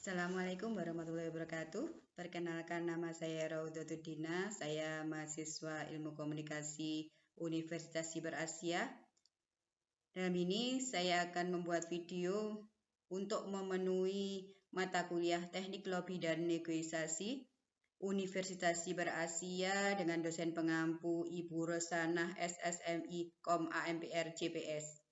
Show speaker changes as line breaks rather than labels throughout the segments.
Assalamualaikum warahmatullahi wabarakatuh. Perkenalkan, nama saya Raudatudina. Saya mahasiswa Ilmu Komunikasi Universitas Siber Asia. Dalam ini saya akan membuat video untuk memenuhi mata kuliah Teknik Lobby dan Negosiasi Universitas Siber Asia dengan dosen pengampu Ibu Rosanah SSMI Kom AMPR JPS.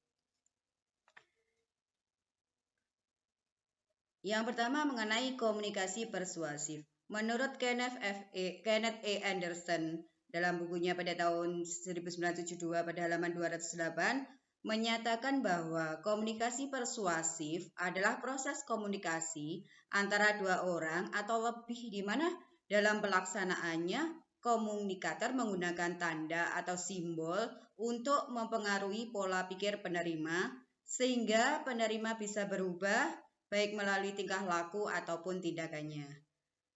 Yang pertama mengenai komunikasi persuasif. Menurut Kenneth A. Anderson dalam bukunya pada tahun 1972 pada halaman 208 menyatakan bahwa komunikasi persuasif adalah proses komunikasi antara dua orang atau lebih di mana dalam pelaksanaannya komunikator menggunakan tanda atau simbol untuk mempengaruhi pola pikir penerima sehingga penerima bisa berubah baik melalui tingkah laku ataupun tindakannya.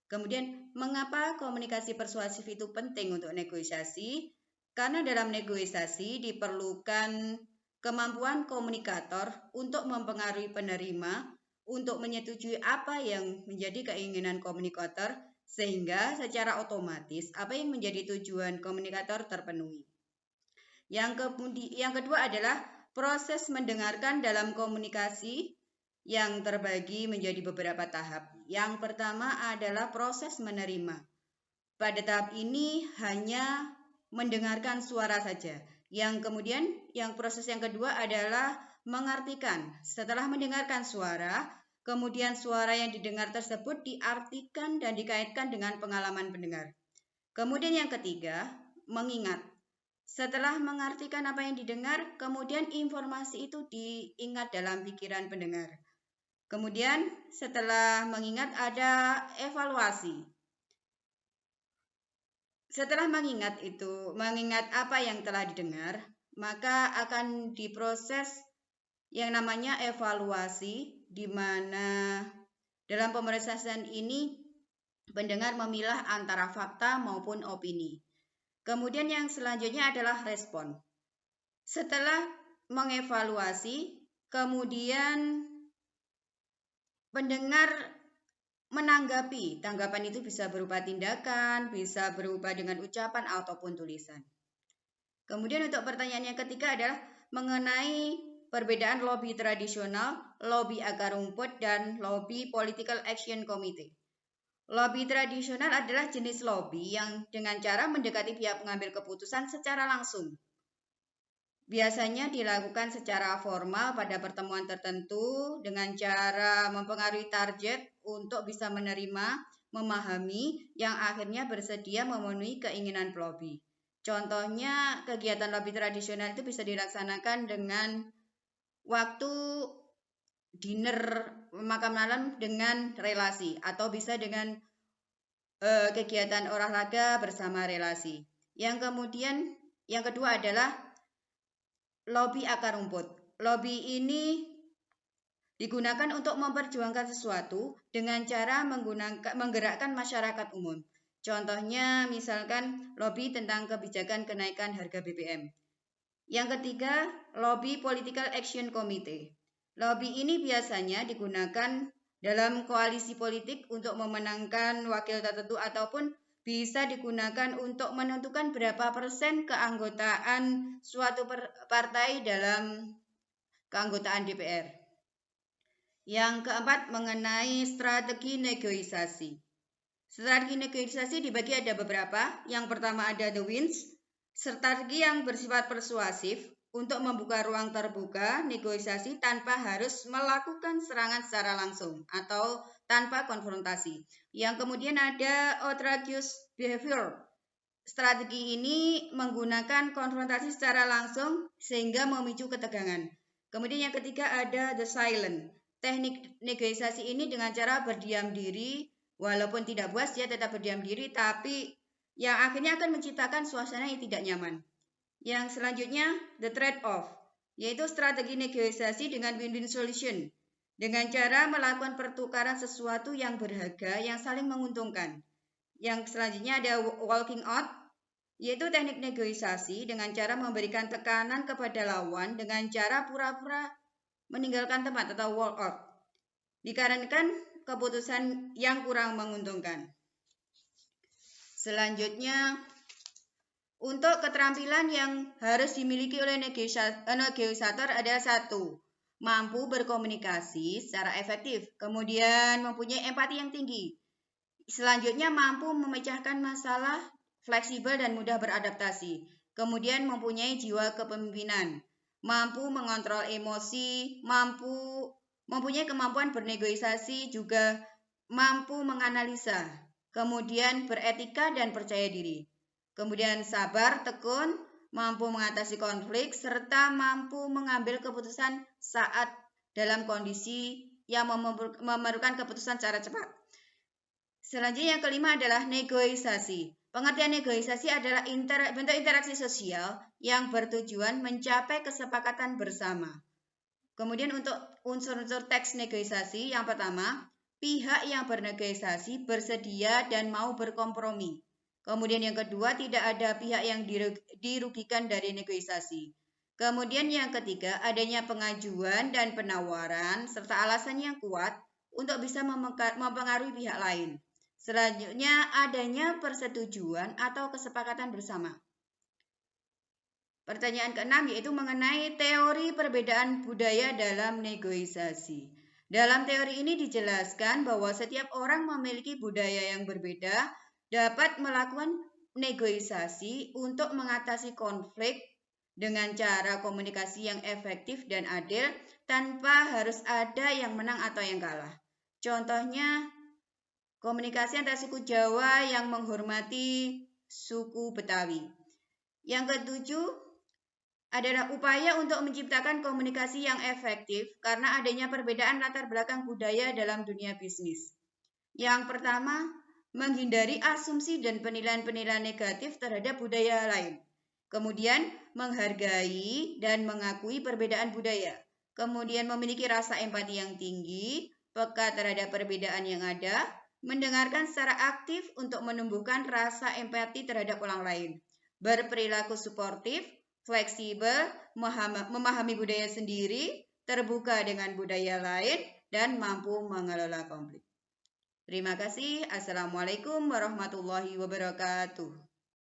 Kemudian, mengapa komunikasi persuasif itu penting untuk negosiasi? Karena dalam negosiasi diperlukan kemampuan komunikator untuk mempengaruhi penerima untuk menyetujui apa yang menjadi keinginan komunikator sehingga secara otomatis apa yang menjadi tujuan komunikator terpenuhi. Yang kedua adalah proses mendengarkan dalam komunikasi yang terbagi menjadi beberapa tahap. Yang pertama adalah proses menerima. Pada tahap ini hanya mendengarkan suara saja. Yang proses yang kedua adalah mengartikan. Setelah mendengarkan suara, kemudian suara yang didengar tersebut diartikan dan dikaitkan dengan pengalaman pendengar. Kemudian yang ketiga, mengingat. Setelah mengartikan apa yang didengar, kemudian informasi itu diingat dalam pikiran pendengar. Kemudian setelah mengingat ada evaluasi. Setelah mengingat apa yang telah didengar, maka akan diproses yang namanya evaluasi, di mana dalam pemrosesan ini pendengar memilah antara fakta maupun opini. Kemudian yang selanjutnya adalah respon. Setelah mengevaluasi, kemudian pendengar menanggapi. Tanggapan itu bisa berupa tindakan, bisa berupa dengan ucapan ataupun tulisan. Kemudian untuk pertanyaan yang ketiga adalah mengenai perbedaan lobby tradisional, lobby akar rumput, dan lobby political action committee. Lobby tradisional adalah jenis lobby yang dengan cara mendekati pihak pengambil keputusan secara langsung. Biasanya dilakukan secara formal pada pertemuan tertentu dengan cara mempengaruhi target untuk bisa menerima, memahami, yang akhirnya bersedia memenuhi keinginan lobby. Contohnya, kegiatan lobby tradisional itu bisa dilaksanakan dengan waktu dinner makan malam dengan relasi, atau bisa dengan kegiatan olahraga bersama relasi. Yang kedua adalah lobby akar rumput. Lobby ini digunakan untuk memperjuangkan sesuatu dengan cara menggerakkan masyarakat umum. Contohnya misalkan lobby tentang kebijakan kenaikan harga BBM. Yang ketiga, lobby political action committee. Lobby ini biasanya digunakan dalam koalisi politik untuk memenangkan wakil tertentu ataupun bisa digunakan untuk menentukan berapa persen keanggotaan suatu partai dalam keanggotaan DPR. Yang keempat, mengenai strategi negosiasi. Strategi negosiasi dibagi ada beberapa. Yang pertama ada the wins, strategi yang bersifat persuasif untuk membuka ruang terbuka negosiasi tanpa harus melakukan serangan secara langsung atau tanpa konfrontasi. Yang kemudian ada outrageous behavior. Strategi ini menggunakan konfrontasi secara langsung sehingga memicu ketegangan. Kemudian yang ketiga ada the silent. Teknik negosiasi ini dengan cara berdiam diri, walaupun tidak puas dia tetap berdiam diri, tapi yang akhirnya akan menciptakan suasana yang tidak nyaman. Yang selanjutnya, the trade-off, yaitu strategi negosiasi dengan win-win solution, dengan cara melakukan pertukaran sesuatu yang berharga yang saling menguntungkan. Yang selanjutnya ada walking out, yaitu teknik negosiasi dengan cara memberikan tekanan kepada lawan dengan cara pura-pura meninggalkan tempat atau walk out. Dikarenakan keputusan yang kurang menguntungkan. Selanjutnya, untuk keterampilan yang harus dimiliki oleh negosiator adalah 1. Mampu berkomunikasi secara efektif, kemudian mempunyai empati yang tinggi. Selanjutnya, mampu memecahkan masalah, fleksibel dan mudah beradaptasi. Kemudian mempunyai jiwa kepemimpinan, mampu mengontrol emosi, mempunyai kemampuan bernegosiasi, juga mampu menganalisa, kemudian beretika dan percaya diri. Kemudian sabar, tekun, mampu mengatasi konflik, serta mampu mengambil keputusan saat dalam kondisi yang memerlukan keputusan secara cepat. Selanjutnya yang kelima adalah negosiasi. Pengertian negosiasi adalah bentuk interaksi sosial yang bertujuan mencapai kesepakatan bersama. Kemudian untuk unsur-unsur teks negosiasi, yang pertama, pihak yang bernegosiasi bersedia dan mau berkompromi. Kemudian yang kedua, tidak ada pihak yang dirugikan dari negosiasi. Kemudian yang ketiga, adanya pengajuan dan penawaran serta alasan yang kuat untuk bisa mempengaruhi pihak lain. Selanjutnya, adanya persetujuan atau kesepakatan bersama. Pertanyaan ke-6 yaitu mengenai teori perbedaan budaya dalam negosiasi. Dalam teori ini dijelaskan bahwa setiap orang memiliki budaya yang berbeda, dapat melakukan negosiasi untuk mengatasi konflik dengan cara komunikasi yang efektif dan adil tanpa harus ada yang menang atau yang kalah. Contohnya, komunikasi antara suku Jawa yang menghormati suku Betawi. Yang ketujuh adalah upaya untuk menciptakan komunikasi yang efektif karena adanya perbedaan latar belakang budaya dalam dunia bisnis. Yang pertama, menghindari asumsi dan penilaian-penilaian negatif terhadap budaya lain. Kemudian, menghargai dan mengakui perbedaan budaya. Kemudian, memiliki rasa empati yang tinggi, peka terhadap perbedaan yang ada, mendengarkan secara aktif untuk menumbuhkan rasa empati terhadap orang lain, berperilaku suportif, fleksibel, memahami budaya sendiri, terbuka dengan budaya lain, dan mampu mengelola konflik. Terima kasih. Assalamualaikum warahmatullahi wabarakatuh.